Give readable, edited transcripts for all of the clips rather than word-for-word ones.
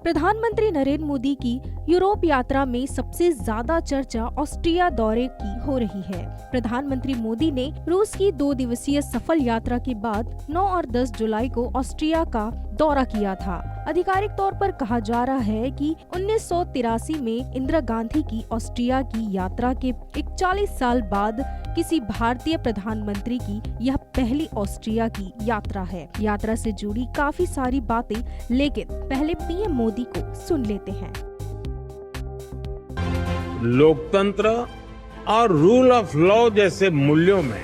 प्रधानमंत्री नरेंद्र मोदी की यूरोप यात्रा में सबसे ज्यादा चर्चा ऑस्ट्रिया दौरे की हो रही है। प्रधानमंत्री मोदी ने रूस की 2 दिवसीय सफल यात्रा के बाद 9 और 10 जुलाई को ऑस्ट्रिया का दौरा किया था। आधिकारिक तौर पर कहा जा रहा है कि 1983 में इंदिरा गांधी की ऑस्ट्रिया की यात्रा के 41 साल बाद किसी भारतीय प्रधानमंत्री की यह पहली ऑस्ट्रिया की यात्रा है। यात्रा से जुड़ी काफी सारी बातें, लेकिन पहले पीएम मोदी को सुन लेते हैं। लोकतंत्र और रूल ऑफ लॉ जैसे मूल्यों में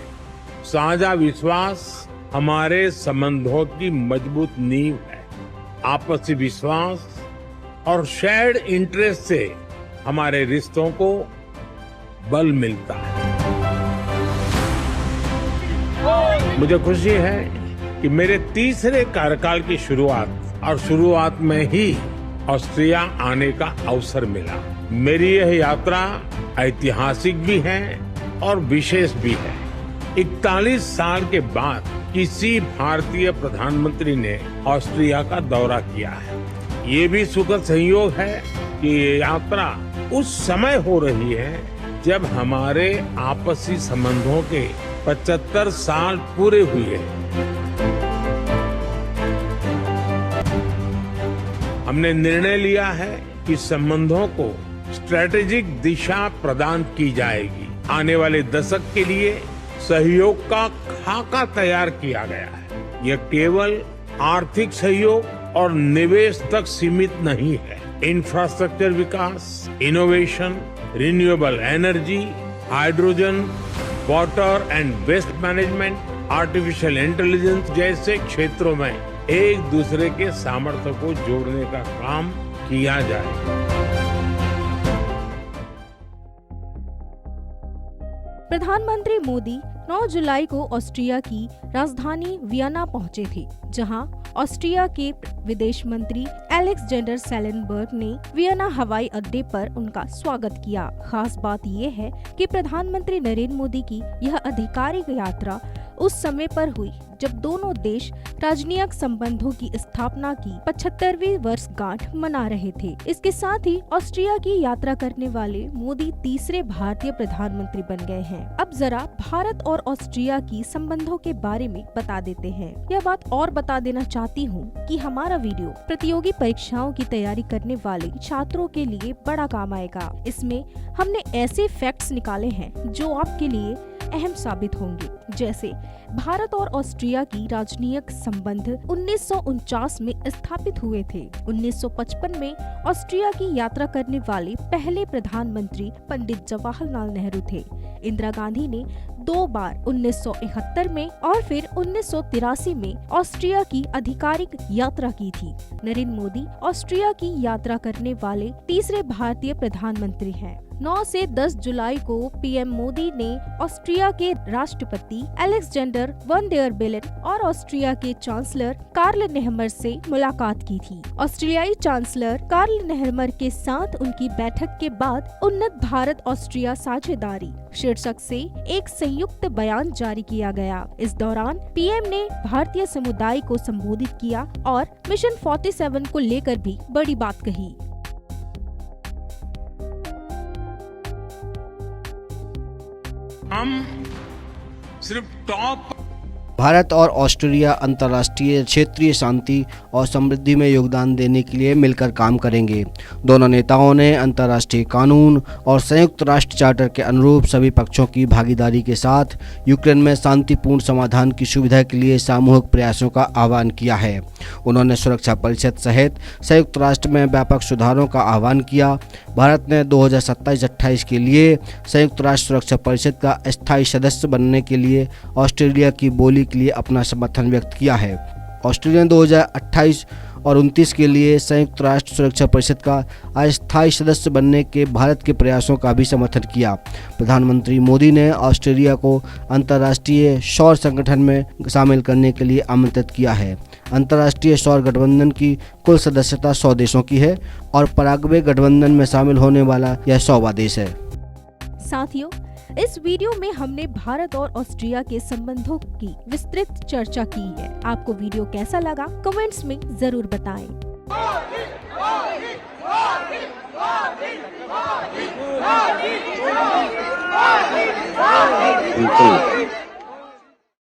साझा विश्वास हमारे संबंधों की मजबूत नींव है। आपसी विश्वास और शेयर्ड इंटरेस्ट से हमारे रिश्तों को बल मिलता है। मुझे खुशी है कि मेरे तीसरे कार्यकाल की शुरुआत में ही ऑस्ट्रिया आने का अवसर मिला। मेरी यह यात्रा ऐतिहासिक भी है और विशेष भी है। 41 साल के बाद किसी भारतीय प्रधानमंत्री ने ऑस्ट्रिया का दौरा किया है। ये भी सुखद संयोग है कि ये यात्रा उस समय हो रही है जब हमारे आपसी संबंधों के 75 साल पूरे हुए हैं। हमने निर्णय लिया है कि संबंधों को स्ट्रेटेजिक दिशा प्रदान की जाएगी। आने वाले दशक के लिए सहयोग का खाका तैयार किया गया है। यह केवल आर्थिक सहयोग और निवेश तक सीमित नहीं है। इंफ्रास्ट्रक्चर विकास, innovation, renewable energy, hydrogen, water and waste management, artificial intelligence जैसे क्षेत्रों में एक दूसरे के सामर्थ्य को जोड़ने का काम किया जाएगा। प्रधानमंत्री मोदी 9 जुलाई को ऑस्ट्रिया की राजधानी वियना पहुंचे थे, जहां ऑस्ट्रिया के विदेश मंत्री अलेक्जेंडर सेलेनबर्ग ने वियना हवाई अड्डे पर उनका स्वागत किया। खास बात यह है कि प्रधानमंत्री नरेंद्र मोदी की यह आधिकारिक यात्रा उस समय पर हुई जब दोनों देश राजनीतिक संबंधों की स्थापना की 75वीं वर्षगांठ मना रहे थे। इसके साथ ही ऑस्ट्रिया की यात्रा करने वाले मोदी तीसरे भारतीय प्रधानमंत्री बन गए हैं। अब जरा भारत और ऑस्ट्रिया की संबंधों के बारे में बता देते हैं। यह बात और बता देना चाहती हूँ कि हमारा वीडियो प्रतियोगी परीक्षाओं की तैयारी करने वाले छात्रों के लिए बड़ा काम आएगा। इसमें हमने ऐसे फैक्ट्स निकाले हैं जो आपके लिए अहम साबित होंगे। जैसे भारत और ऑस्ट्रिया की राजनीतिक संबंध 1949 में स्थापित हुए थे। 1955 में ऑस्ट्रिया की यात्रा करने वाले पहले प्रधानमंत्री पंडित जवाहरलाल नेहरू थे। इंदिरा गांधी ने 2 बार 1971 में और फिर 1983 में ऑस्ट्रिया की आधिकारिक यात्रा की थी। नरेंद्र मोदी ऑस्ट्रिया की यात्रा करने वाले तीसरे भारतीय प्रधानमंत्री हैं। 9 से 10 जुलाई को पीएम मोदी ने ऑस्ट्रिया के राष्ट्रपति अलेक्जेंडर वन डेर बेलेन और ऑस्ट्रिया के चांसलर कार्ल नेहमर से मुलाकात की थी। ऑस्ट्रियाई चांसलर कार्ल नेहमर के साथ उनकी बैठक के बाद उन्नत भारत ऑस्ट्रिया साझेदारी शीर्षक से एक संयुक्त बयान जारी किया गया। इस दौरान पीएम ने भारतीय समुदाय को संबोधित किया और मिशन 47 को लेकर भी बड़ी बात कही। हम सिर्फ टॉप भारत और ऑस्ट्रेलिया अंतर्राष्ट्रीय क्षेत्रीय शांति और समृद्धि में योगदान देने के लिए मिलकर काम करेंगे। दोनों नेताओं ने अंतर्राष्ट्रीय कानून और संयुक्त राष्ट्र चार्टर के अनुरूप सभी पक्षों की भागीदारी के साथ यूक्रेन में शांतिपूर्ण समाधान की सुविधा के लिए सामूहिक प्रयासों का आह्वान किया है। उन्होंने सुरक्षा परिषद सहित संयुक्त राष्ट्र में व्यापक सुधारों का आह्वान किया। भारत ने 2027-28 के लिए संयुक्त राष्ट्र सुरक्षा परिषद का अस्थायी सदस्य बनने के लिए ऑस्ट्रेलिया की बोली के लिए अपना समर्थन व्यक्त किया है। ऑस्ट्रेलिया ने 2028 और 29 के लिए संयुक्त राष्ट्र सुरक्षा परिषद का अस्थायी सदस्य बनने के भारत के प्रयासों का भी समर्थन किया। प्रधानमंत्री मोदी ने ऑस्ट्रेलिया को अंतर्राष्ट्रीय सौर संगठन में शामिल करने के लिए आमंत्रित किया है। अंतर्राष्ट्रीय सौर गठबंधन की कुल सदस्यता 100 देशों की है और पराग्वे गठबंधन में शामिल होने वाला यह 100वां देश है। साथियों, इस वीडियो में हमने भारत और ऑस्ट्रिया के संबंधों की विस्तृत चर्चा की है। आपको वीडियो कैसा लगा कमेंट्स में जरूर बताएं। बिल्कुल